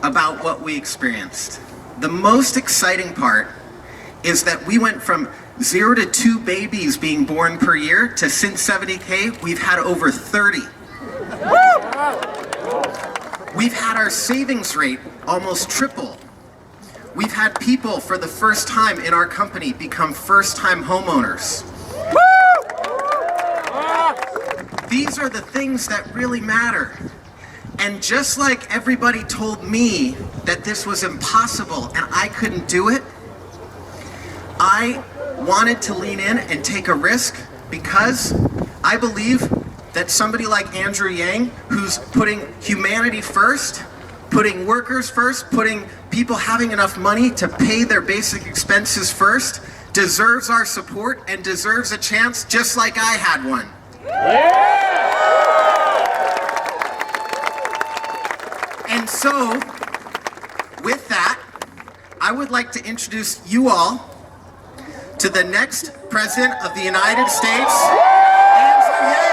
about what we experienced. The most exciting part is that we went from 0 to 2 babies being born per year to since 70K, we've had over 30. We've had our savings rate almost triple. We've had people for the first time in our company become first-time homeowners. These are the things that really matter. And just like everybody told me that this was impossible and I couldn't do it, I wanted to lean in and take a risk because I believe that somebody like Andrew Yang, who's putting humanity first, putting workers first, putting people having enough money to pay their basic expenses first, deserves our support and deserves a chance just like I had one. And so, with that, I would like to introduce you all to the next President of the United States, Andrew Yang.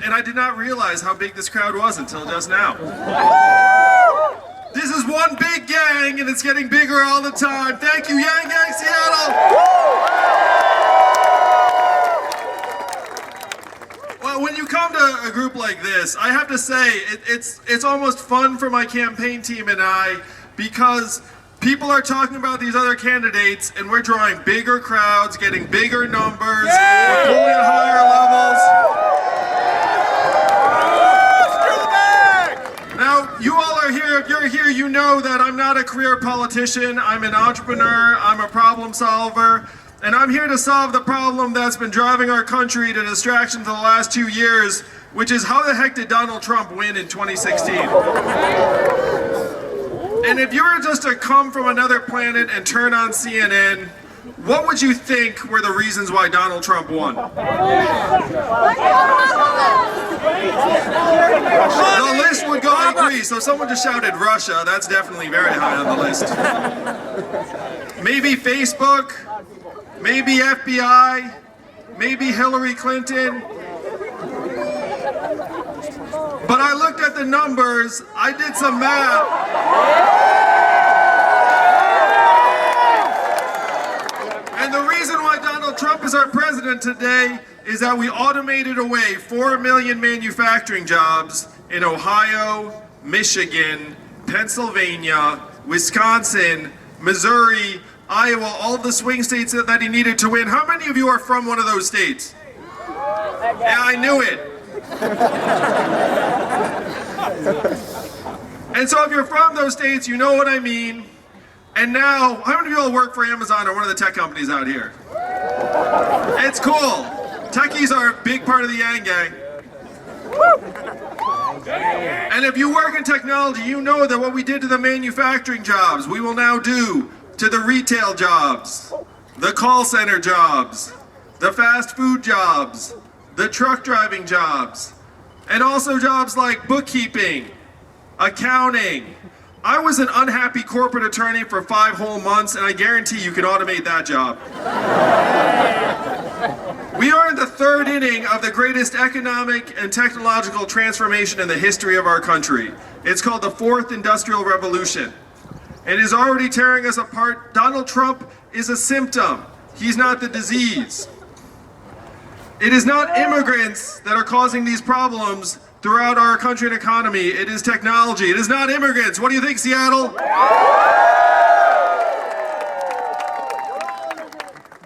And I did not realize how big this crowd was until just now. This is one big gang and it's getting bigger all the time. Thank you, Yang Gang Seattle! Well, when you come to a group like this, I have to say, it's almost fun for my campaign team and I, because people are talking about these other candidates and we're drawing bigger crowds, getting bigger numbers, we're pulling at higher levels. Now, you all are here, if you're here, you know that I'm not a career politician, I'm an entrepreneur, I'm a problem solver, and I'm here to solve the problem that's been driving our country to distraction for the last 2 years, which is how the heck did Donald Trump win in 2016? And if you were just to come from another planet and turn on CNN, what would you think were the reasons why Donald Trump won? The list would go and agree, so someone just shouted Russia, that's definitely very high on the list. Maybe Facebook, maybe FBI, maybe Hillary Clinton. But I looked at the numbers, I did some math. And the reason why Donald Trump is our president today is that we automated away 4 million manufacturing jobs in Ohio, Michigan, Pennsylvania, Wisconsin, Missouri, Iowa, all the swing states that he needed to win. How many of you are from one of those states? Yeah, I knew it. And so if you're from those states, you know what I mean. And now, how many of you all work for Amazon or one of the tech companies out here? It's cool. Techies are a big part of the Yang Gang. And if you work in technology, you know that what we did to the manufacturing jobs, we will now do to the retail jobs, the call center jobs, the fast food jobs, the truck driving jobs, and also jobs like bookkeeping, accounting. I was an unhappy corporate attorney for 5 whole months, and I guarantee you can automate that job. We are in the 3rd inning of the greatest economic and technological transformation in the history of our country. It's called the 4th Industrial Revolution. It is already tearing us apart. Donald Trump is a symptom. He's not the disease. It is not immigrants that are causing these problems throughout our country and economy. It is technology. It is not immigrants. What do you think, Seattle?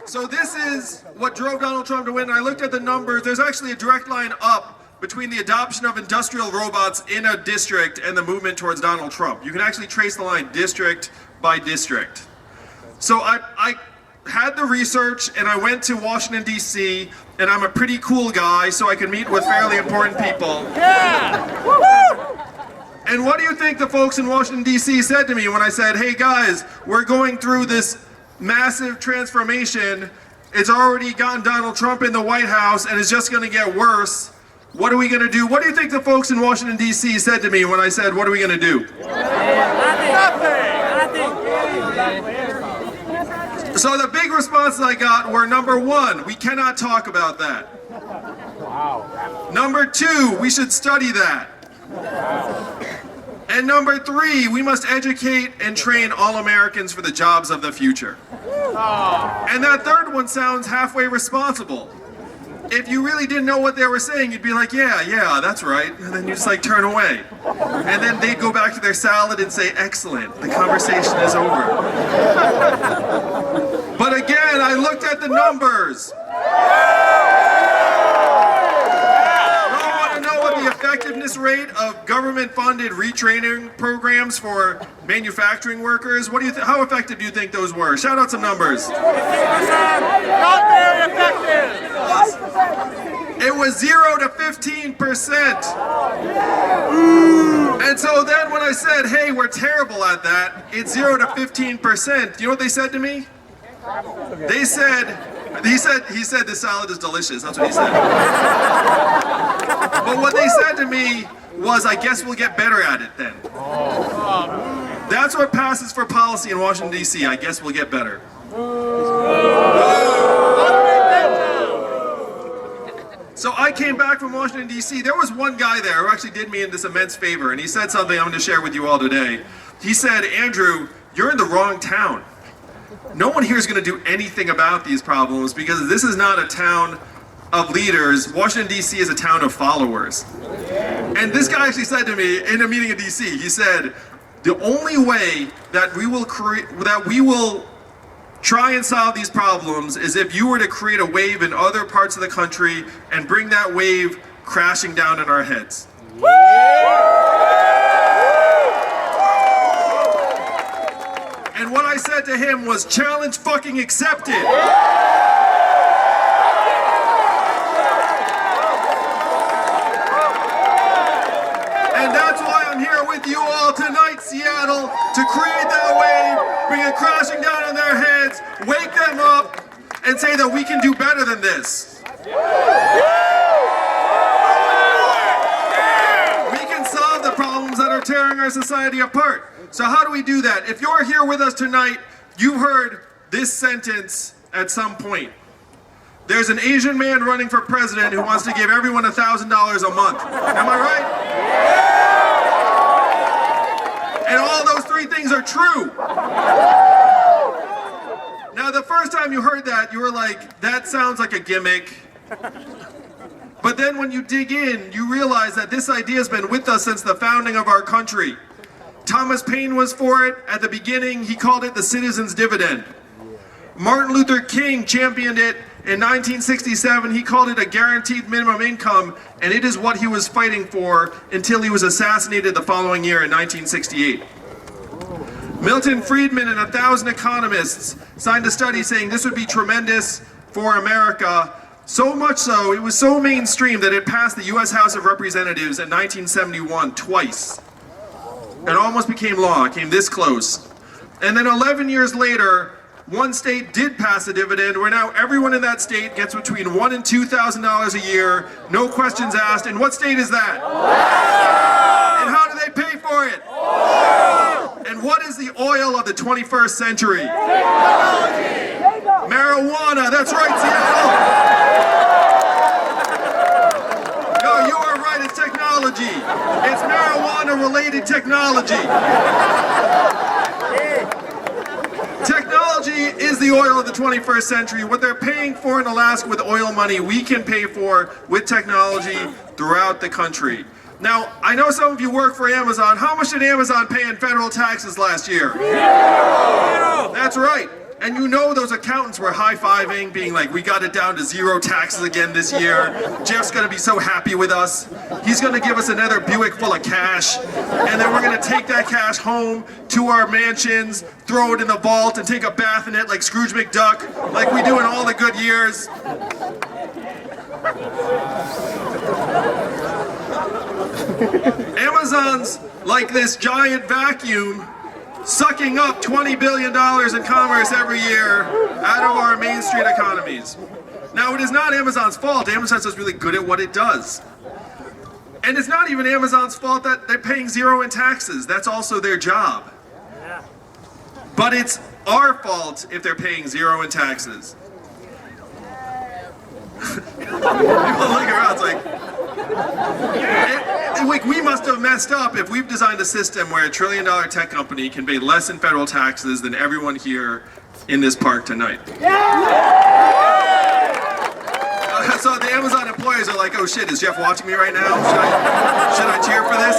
So this is what drove Donald Trump to win. And I looked at the numbers. There's actually a direct line up between the adoption of industrial robots in a district and the movement towards Donald Trump. You can actually trace the line district by district. So I had the research and I went to Washington, D.C., and I'm a pretty cool guy, so I can meet with fairly important people. Yeah! Woo-hoo! And what do you think the folks in Washington, D.C. said to me when I said, hey guys, we're going through this massive transformation. It's already gotten Donald Trump in the White House and it's just going to get worse. What are we going to do? What do you think the folks in Washington, D.C. said to me when I said, what are we going to do? So the big responses I got were, number one, we cannot talk about that. Number two, we should study that. And number three, we must educate and train all Americans for the jobs of the future. And that third one sounds halfway responsible. If you really didn't know what they were saying, you'd be like, yeah, that's right. And then you just like turn away. And then they'd go back to their salad and say, excellent, the conversation is over. But again, I looked at the numbers. The effectiveness rate of government-funded retraining programs for manufacturing workers. How effective do you think those were? Shout out some numbers. 50%. Not very effective. It was 0 to 15%. And so then when I said, hey, we're terrible at that, it's 0 to 15%. You know what they said to me? They said, he said this salad is delicious. That's what he said. But what they said to me was, I guess we'll get better at it then. That's what passes for policy in Washington, D.C. I guess we'll get better. So I came back from Washington, D.C. There was one guy there who actually did me this immense favor, and he said something I'm going to share with you all today. He said, Andrew, you're in the wrong town. No one here is going to do anything about these problems because this is not a town of leaders. Washington, D.C. is a town of followers. And this guy actually said to me in a meeting in D.C., he said, the only way that we will try and solve these problems is if you were to create a wave in other parts of the country and bring that wave crashing down on our heads. And what I said to him was, challenge fucking accepted. And that's why I'm here with you all tonight, Seattle, to create that wave, bring it crashing down on their heads, wake them up, and say that we can do better than this. We can solve the problems that are tearing our society apart. So how do we do that? If you're here with us tonight, you've heard this sentence at some point. There's an Asian man running for president who wants to give everyone $1,000 a month. Am I right? And all those three things are true. Now, the first time you heard that, you were like, that sounds like a gimmick. But then when you dig in, you realize that this idea has been with us since the founding of our country. Thomas Paine was for it. At the beginning, he called it the citizen's dividend. Martin Luther King championed it in 1967. He called it a guaranteed minimum income, and it is what he was fighting for until he was assassinated the following year in 1968. Milton Friedman and 1,000 economists signed a study saying this would be tremendous for America. So much so, it was so mainstream that it passed the U.S. House of Representatives in 1971 twice. It almost became law, it came this close. And then 11 years later, one state did pass a dividend where now everyone in that state gets between $1,000 and $2,000 a year, no questions asked. And what state is that? And how do they pay for it? And what is the oil of the 21st century? Marijuana, that's right, Seattle. No, you are right, it's technology. It's marijuana-related technology. Technology is the oil of the 21st century. What they're paying for in Alaska with oil money, we can pay for with technology throughout the country. Now, I know some of you work for Amazon. How much did Amazon pay in federal taxes last year? That's right. And you know those accountants were high-fiving, being like, we got it down to 0 taxes again this year. Jeff's gonna be so happy with us. He's gonna give us another Buick full of cash. And then we're gonna take that cash home to our mansions, throw it in the vault, and take a bath in it like Scrooge McDuck, like we do in all the good years. Amazon's like this giant vacuum sucking up $20 billion in commerce every year out of our Main Street economies. Now, it is not Amazon's fault. Amazon's just really good at what it does. And it's not even Amazon's fault that they're paying 0 in taxes. That's also their job. But it's our fault if they're paying 0 in taxes. People look around, it's like, we must have messed up if we've designed a system where $1 trillion tech company can pay less in federal taxes than everyone here in this park tonight. So the Amazon employees are like, oh shit, is Jeff watching me right now? Should I cheer for this?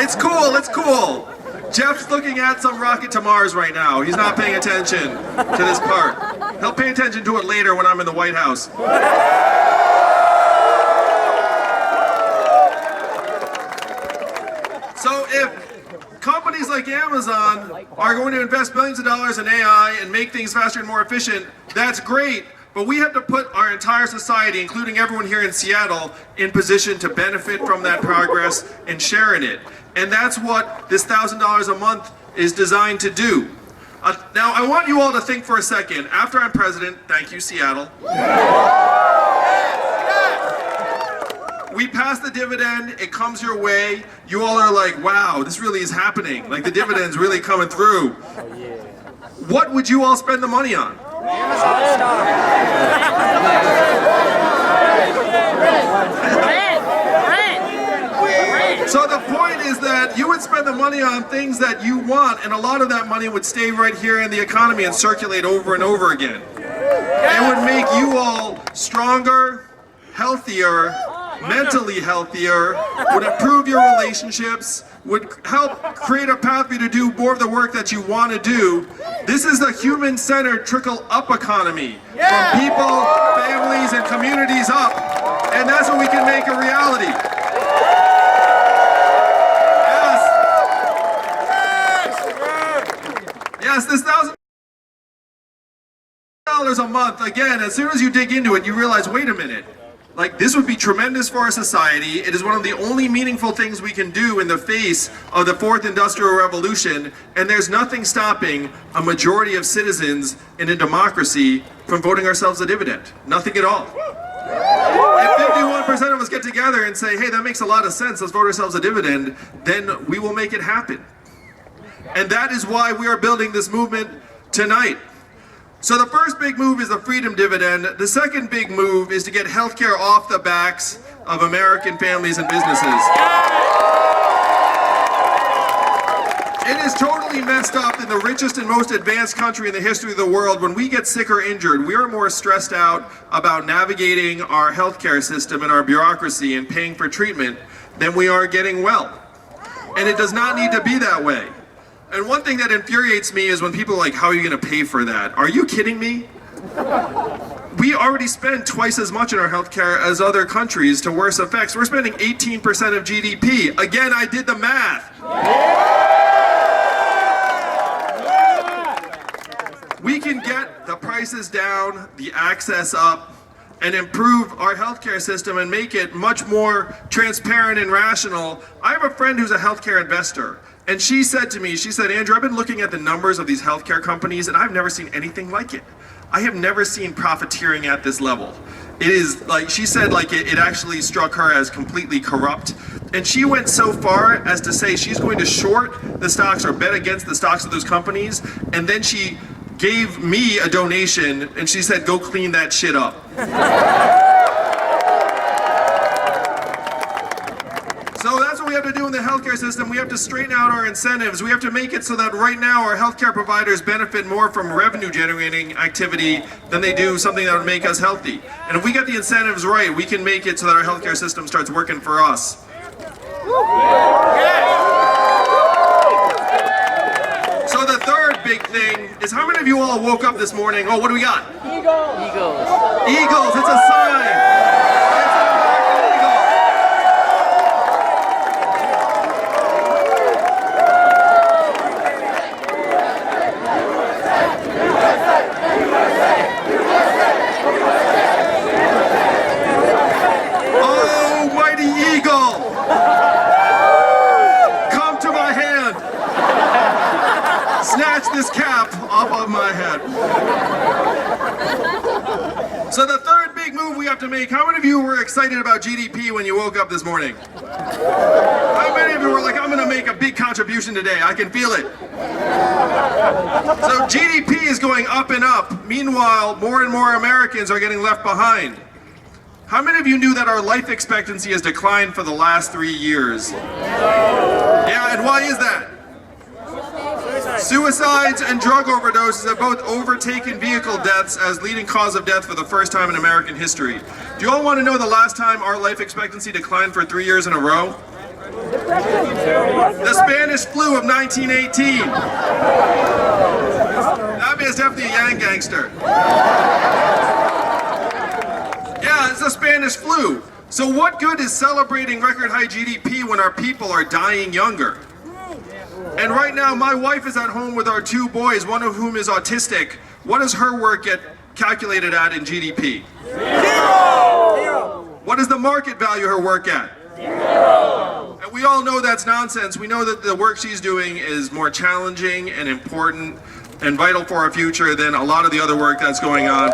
It's cool, it's cool. Jeff's looking at some rocket to Mars right now. He's not paying attention to this part. He'll pay attention to it later when I'm in the White House. So if companies like Amazon are going to invest billions of dollars in AI and make things faster and more efficient, that's great. But we have to put our entire society, including everyone here in Seattle, in position to benefit from that progress and share in it. And that's what this $1,000 a month is designed to do. Now, I want you all to think for a second. After I'm president, thank you, Seattle. We pass the dividend, it comes your way. You all are like, wow, this really is happening. Like the dividend's really coming through. What would you all spend the money on? So the point is that you would spend the money on things that you want, and a lot of that money would stay right here in the economy and circulate over and over again. It would make you all stronger, healthier, mentally healthier, would improve your relationships, would help create a path for you to do more of the work that you want to do. This is the human-centered trickle-up economy. From people, families, and communities up. And that's what we can make a reality. Yes, this $1,000 a month, again, as soon as you dig into it, you realize, wait a minute. Like, this would be tremendous for our society. It is one of the only meaningful things we can do in the face of the 4th Industrial Revolution, and there's nothing stopping a majority of citizens in a democracy from voting ourselves a dividend. Nothing at all. If 51% of us get together and say, hey, that makes a lot of sense, let's vote ourselves a dividend, then we will make it happen. And that is why we are building this movement tonight. So the first big move is the freedom dividend. The second big move is to get healthcare off the backs of American families and businesses. It is totally messed up in the richest and most advanced country in the history of the world. When we get sick or injured, we are more stressed out about navigating our healthcare system and our bureaucracy and paying for treatment than we are getting well. And it does not need to be that way. And one thing that infuriates me is when people are like, how are you going to pay for that? Are you kidding me? We already spend twice as much in our healthcare as other countries to worse effects. We're spending 18% of GDP. Again, I did the math. We can get the prices down, the access up, and improve our healthcare system and make it much more transparent and rational. I have a friend who's a healthcare investor. And she said to me, she said, Andrew, I've been looking at the numbers of these healthcare companies and I've never seen anything like it. I have never seen profiteering at this level. It is like, she said, like it actually struck her as completely corrupt. And she went so far as to say she's going to short the stocks or bet against the stocks of those companies. And then she gave me a donation and she said, go clean that shit up. So that's what we have to do in the healthcare system. We have to straighten out our incentives. We have to make it so that right now our healthcare providers benefit more from revenue generating activity than they do something that would make us healthy. And if we get the incentives right, we can make it so that our healthcare system starts working for us. So the thing is, how many of you all woke up this morning? Oh, what do we got? Eagles. Eagles, it's a sign. It's an American eagle. Oh, mighty eagle. Come to my hand. Snatch this cap off of my head. So the third big move we have to make, how many of you were excited about GDP when you woke up this morning? How many of you were like, I'm gonna make a big contribution today, I can feel it. So GDP is going up and up. Meanwhile, more and more Americans are getting left behind. How many of you knew that our life expectancy has declined for the last 3 years? Yeah, and why is that? Suicides and drug overdoses have both overtaken vehicle deaths as leading cause of death for the first time in American history. Do you all want to know the last time our life expectancy declined for 3 years in a row? The Spanish flu of 1918. That man's definitely a Yang gangster. Yeah, it's the Spanish flu. So what good is celebrating record high GDP when our people are dying younger? And right now, my wife is at home with our 2 boys, one of whom is autistic. What does her work get calculated at in GDP? Zero! What does the market value her work at? Zero! And we all know that's nonsense. We know that the work she's doing is more challenging and important and vital for our future than a lot of the other work that's going on.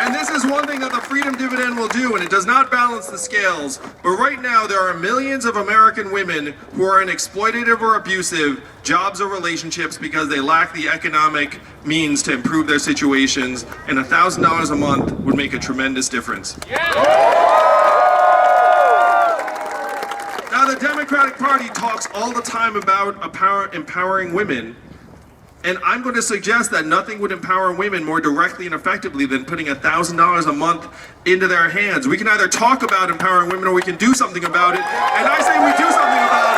And this is one thing that the freedom dividend will do, and it does not balance the scales. But right now, there are millions of American women who are in exploitative or abusive jobs or relationships because they lack the economic means to improve their situations, and $1,000 a month would make a tremendous difference. Now, the Democratic Party talks all the time about empowering women. And I'm going to suggest that nothing would empower women more directly and effectively than putting $1,000 a month into their hands. We can either talk about empowering women or we can do something about it. And I say we do something about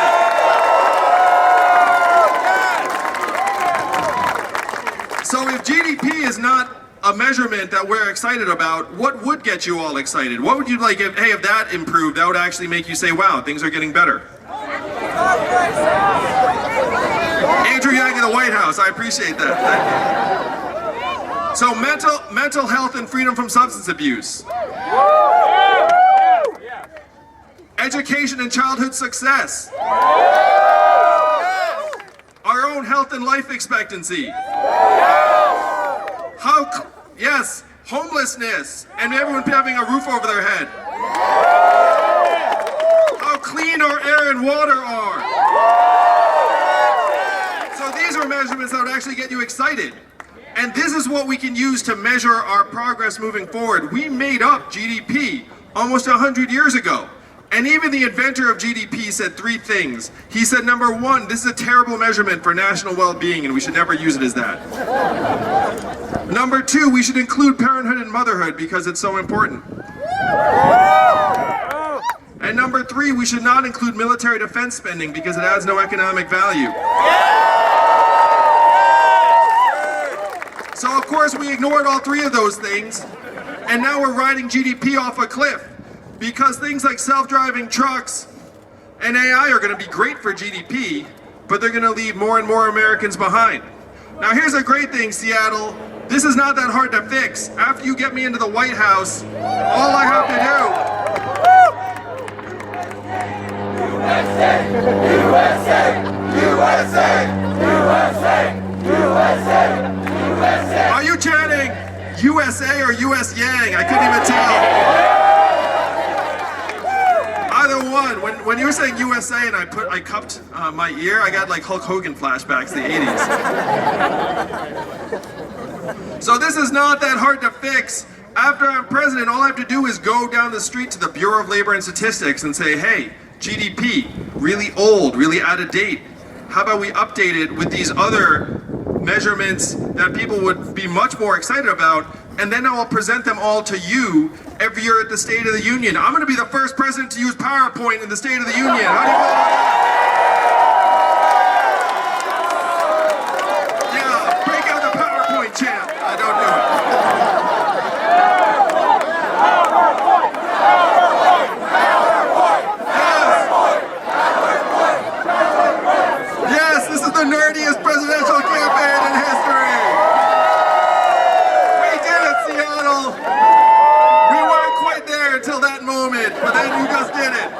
it. So if GDP is not a measurement that we're excited about, what would get you all excited? What would you like if that improved, that would actually make you say, wow, things are getting better? Andrew Yang in the White House, I appreciate that. Thank you. So mental health and freedom from substance abuse. Education and childhood success. Our own health and life expectancy. Yes, homelessness and everyone having a roof over their head. How clean our air and water are. These are measurements that would actually get you excited. And this is what we can use to measure our progress moving forward. We made up GDP almost 100 years ago. And even the inventor of GDP said 3 things. He said, number 1, this is a terrible measurement for national well-being and we should never use it as that. Number 2, we should include parenthood and motherhood because it's so important. And number 3, we should not include military defense spending because it has no economic value. So of course we ignored all 3 of those things, and now we're riding GDP off a cliff because things like self-driving trucks and AI are going to be great for GDP, but they're going to leave more and more Americans behind. Now here's a great thing, Seattle. This is not that hard to fix. After you get me into the White House, all I have to do... USA! USA! USA! USA! USA! Are you chanting USA or US Yang? I couldn't even tell. Either one. When you were saying USA and I cupped my ear, I got like Hulk Hogan flashbacks to the 80s. So this is not that hard to fix. After I'm president, all I have to do is go down the street to the Bureau of Labor and Statistics and say, hey, GDP, really old, really out of date. How about we update it with these other measurements that people would be much more excited about, and then I'll present them all to you every year at the State of the Union. I'm going to be the first president to use PowerPoint in the State of the Union. How do you feel about that? it, but then you just did it.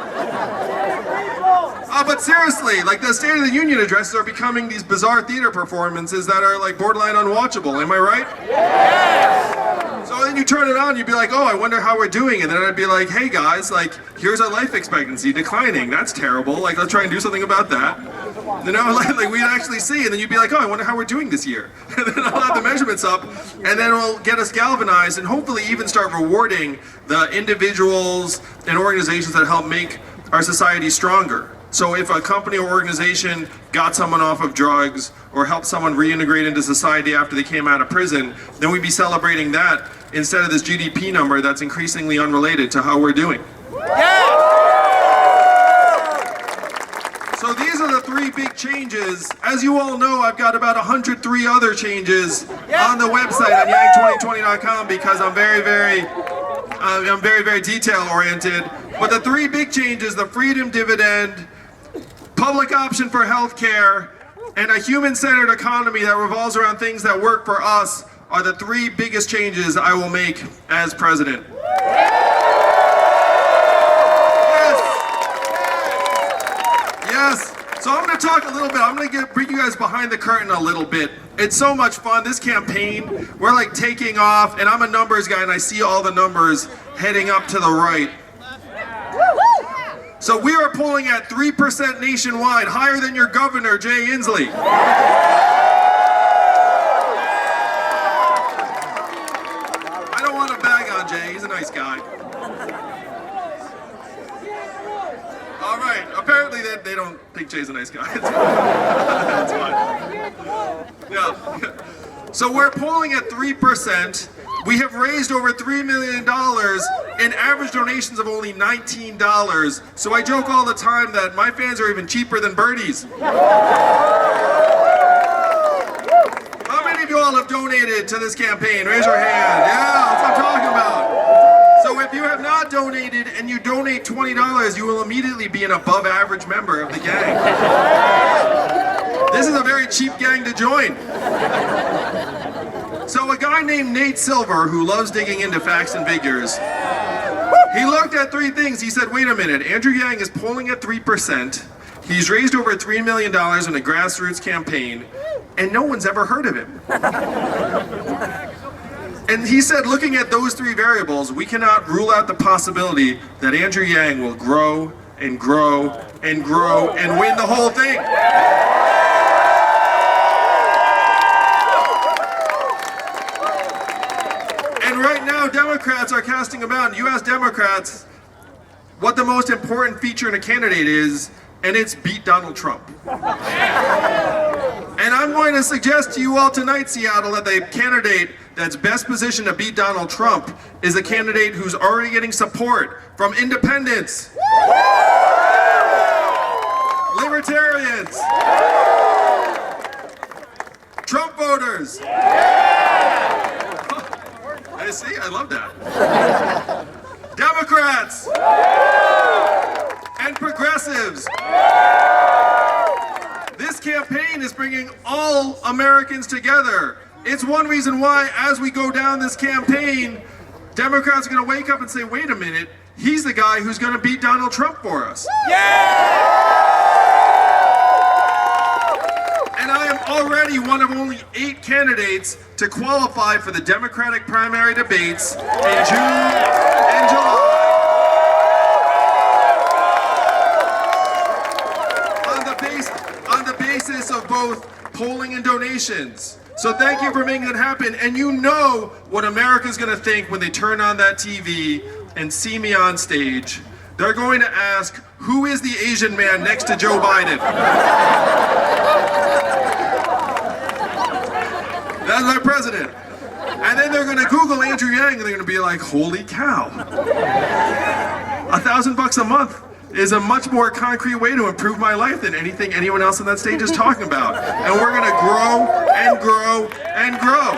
But seriously, like the State of the Union addresses are becoming these bizarre theater performances that are like borderline unwatchable. Am I right? Yes. So then you turn it on, you'd be like, oh, I wonder how we're doing. And then I'd be like, hey guys, like here's our life expectancy declining. That's terrible. Like let's try and do something about that. You know, like we'd actually see, and then you'd be like, oh, I wonder how we're doing this year. And then I'll have the measurements up, and then it'll get us galvanized and hopefully even start rewarding the individuals and organizations that help make our society stronger. So if a company or organization got someone off of drugs or helped someone reintegrate into society after they came out of prison, then we'd be celebrating that instead of this GDP number that's increasingly unrelated to how we're doing. So these are the three big changes. As you all know, I've got about 103 other changes on the website on yang2020.com because I'm very, very detail oriented. But the three big changes, the freedom dividend, public option for healthcare, and a human-centered economy that revolves around things that work for us are the three biggest changes I will make as president. Yes. So I'm going to talk a little bit. I'm going to bring you guys behind the curtain a little bit. It's so much fun. This campaign, we're like taking off, and I'm a numbers guy, and I see all the numbers heading up to the right. So we are polling at 3% nationwide, higher than your governor, Jay Inslee. I don't want to bag on Jay, he's a nice guy. All right, apparently they don't think Jay's a nice guy. That's fine. Yeah. So we're polling at 3%. We have raised over $3 million in average donations of only $19. So I joke all the time that my fans are even cheaper than Birdie's. How many of you all have donated to this campaign? Raise your hand. Yeah, that's what I'm talking about. So if you have not donated and you donate $20, you will immediately be an above average member of the gang. This is a very cheap gang to join. So a guy named Nate Silver, who loves digging into facts and figures, he looked at three things. He said, wait a minute, Andrew Yang is polling at 3%. He's raised over $3 million in a grassroots campaign, and no one's ever heard of him. And he said, looking at those three variables, we cannot rule out the possibility that Andrew Yang will grow and grow and grow and win the whole thing. And right now, Democrats are casting about. You ask Democrats what the most important feature in a candidate is, and it's beat Donald Trump. And I'm going to suggest to you all tonight, Seattle, that the candidate that's best positioned to beat Donald Trump is a candidate who's already getting support from independents, libertarians, Trump voters. I see, I love that. Democrats and progressives. This campaign is bringing all Americans together. It's one reason why, as we go down this campaign, Democrats are going to wake up and say, wait a minute, he's the guy who's going to beat Donald Trump for us. And I am already one of only 8 candidates to qualify for the Democratic primary debates in June and July. On the basis of both polling and donations. So thank you for making that happen. And you know what America's going to think when they turn on that TV and see me on stage. They're going to ask, who is the Asian man next to Joe Biden? That's my president. And then they're going to Google Andrew Yang and they're going to be like, holy cow. $1,000 a month is a much more concrete way to improve my life than anything anyone else on that stage is talking about. And we're going to grow and grow and grow.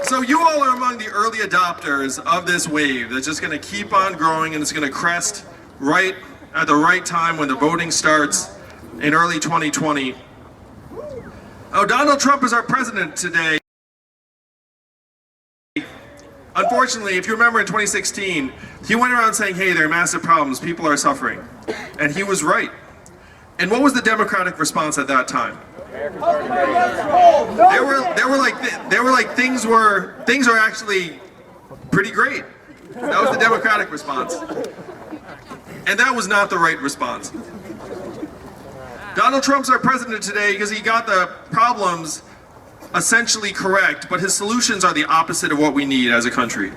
So you all are among the early adopters of this wave that's just going to keep on growing, and it's going to crest right at the right time when the voting starts in early 2020. Oh, Donald Trump is our president today. Unfortunately, if you remember in 2016, he went around saying, hey, there are massive problems, people are suffering. And he was right. And what was the Democratic response at that time? They were like things are actually pretty great. That was the Democratic response. And that was not the right response. Donald Trump's our president today because he got the problems essentially correct, but his solutions are the opposite of what we need as a country.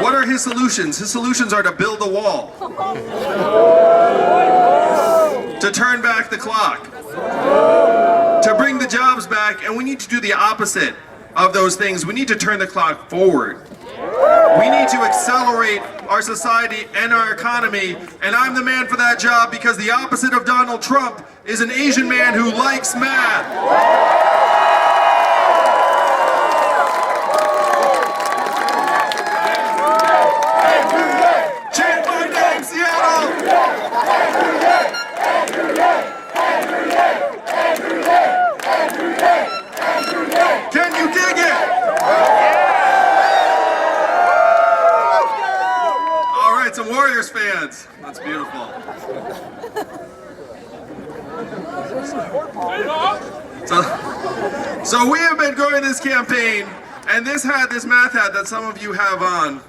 What are his solutions? His solutions are to build a wall, to turn back the clock, to bring the jobs back, and we need to do the opposite of those things. We need to turn the clock forward. We need to accelerate our society and our economy, and I'm the man for that job because the opposite of Donald Trump is an Asian man who likes math. Chant my name, Seattle! Can you dig it? All right, some Warriors fans. That's beautiful. So we have been growing this campaign, and this math hat that some of you have on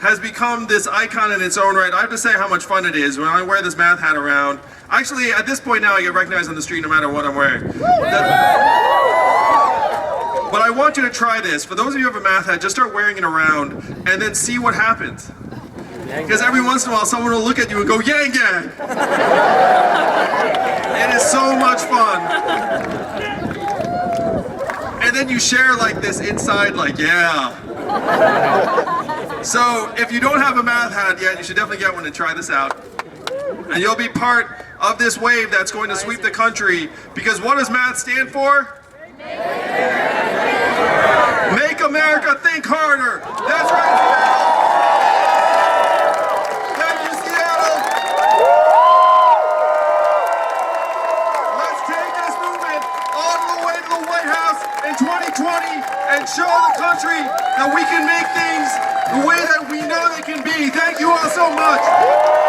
has become this icon in its own right. I have to say how much fun it is when I wear this math hat around. Actually, at this point now, I get recognized on the street no matter what I'm wearing. But I want you to try this. For those of you who have a math hat, just start wearing it around and then see what happens. Because every once in a while, someone will look at you and go, yang yang. It is so much fun. And then you share like this inside, like, yeah. So if you don't have a math hat yet, you should definitely get one and try this out. And you'll be part of this wave that's going to sweep the country. Because what does math stand for? Make America think harder. That's right, Seattle. Thank you, Seattle. Let's take this movement all the way to the White House in 2020 and show the country that we can make things the way that we know they can be. Thank you all so much.